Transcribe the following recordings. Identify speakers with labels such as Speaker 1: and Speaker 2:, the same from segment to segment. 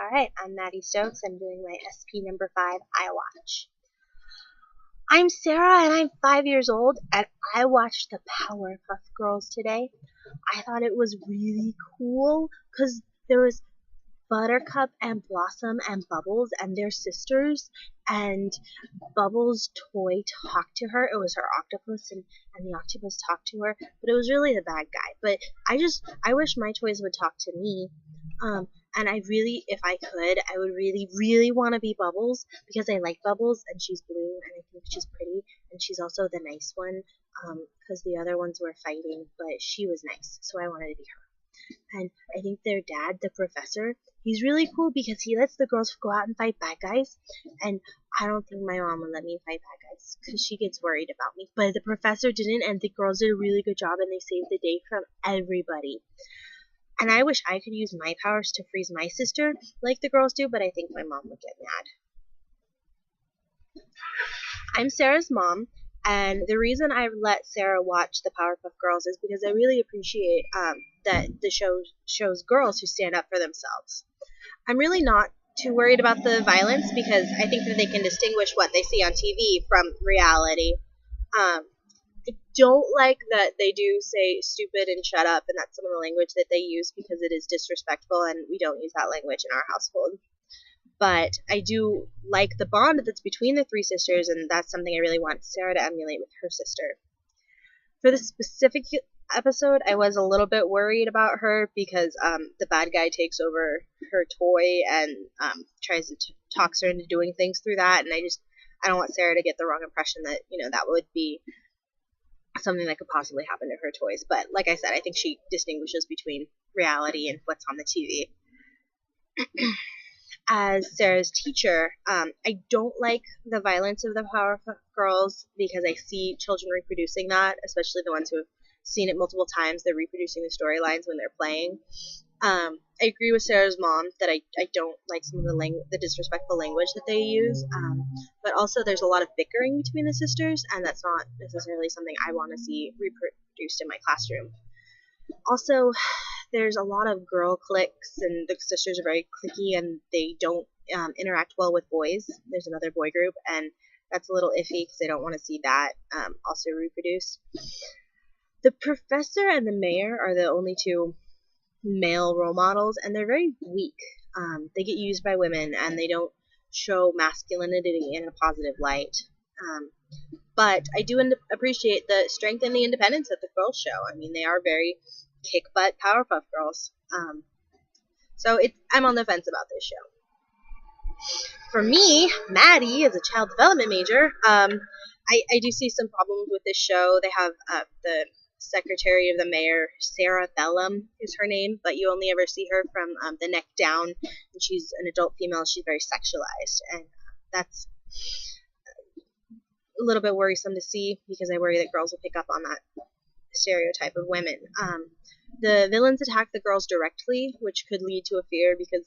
Speaker 1: Alright, I'm Maddie Stokes. I'm doing my SP number 5 iWatch. I'm Sarah and I'm 5 years old and I watched the Powerpuff Girls today. I thought it was really cool because there was Buttercup and Blossom and Bubbles and their sisters, and Bubbles' toy talked to her. It was her octopus, and the octopus talked to her, but it was really the bad guy. But I wish my toys would talk to me. And I really, if I could, I would really, really want to be Bubbles because I like Bubbles and she's blue and I think she's pretty and she's also the nice one because the other ones were fighting, but she was nice, so I wanted to be her. And I think their dad, the professor, he's really cool because he lets the girls go out and fight bad guys. And I don't think my mom would let me fight bad guys because she gets worried about me. But the professor didn't, and the girls did a really good job, and they saved the day from everybody. And I wish I could use my powers to freeze my sister like the girls do, but I think my mom would get mad. I'm Sarah's mom, and the reason I let Sarah watch the Powerpuff Girls is because I really appreciate that the show shows girls who stand up for themselves. I'm really not too worried about the violence because I think that they can distinguish what they see on TV from reality. I don't like that they do say stupid and shut up, and that's some of the language that they use because it is disrespectful, and we don't use that language in our household. But I do like the bond that's between the three sisters, and that's something I really want Sarah to emulate with her sister. For this specific episode, I was a little bit worried about her because the bad guy takes over her toy and tries to talks her into doing things through that, and I don't want Sarah to get the wrong impression that that would be something that could possibly happen to her toys. But like I said, I think she distinguishes between reality and what's on the TV. As Sarah's teacher, I don't like the violence of the Powerpuff Girls because I see children reproducing that, especially the ones who have seen it multiple times. They're reproducing the storylines when they're playing. I agree with Sarah's mom that I don't like some of the disrespectful language that they use, but also there's a lot of bickering between the sisters, and that's not necessarily something I want to see reproduced in my classroom. Also, there's a lot of girl cliques, and the sisters are very cliquey, and they don't interact well with boys. There's another boy group, and that's a little iffy because I don't want to see that also reproduced. The professor and the mayor are the only two male role models, and they're very weak. They get used by women, and they don't show masculinity in a positive light. But I do appreciate the strength and the independence that the girls show. I mean, they are very kick-butt Powerpuff Girls. So I'm on the fence about this show. For me, Maddie, as a child development major, I do see some problems with this show. They have the secretary of the mayor, Sarah Bellum is her name, but you only ever see her from the neck down, and she's an adult female. She's very sexualized, and that's a little bit worrisome to see because I worry that girls will pick up on that stereotype of women. The villains attack the girls directly, which could lead to a fear because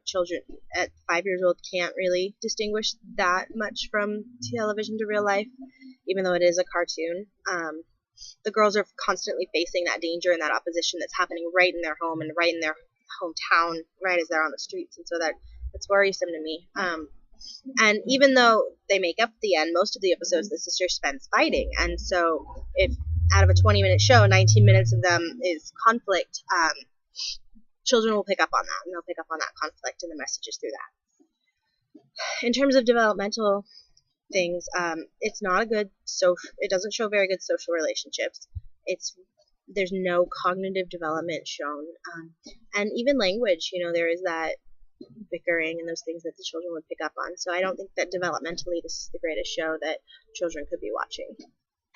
Speaker 1: children at 5 years old can't really distinguish that much from television to real life, even though it is a cartoon. The girls are constantly facing that danger and that opposition that's happening right in their home and right in their hometown, right as they're on the streets, and so that's worrisome to me. And even though they make up at the end, most of the episodes the sister spends fighting, and so if out of a 20-minute show, 19 minutes of them is conflict, children will pick up on that, and they'll pick up on that conflict and the messages through that. In terms of developmental things, it's not a good it doesn't show very good social relationships. There's no cognitive development shown, and even language, there is that bickering and those things that the children would pick up on. So I don't think that developmentally this is the greatest show that children could be watching.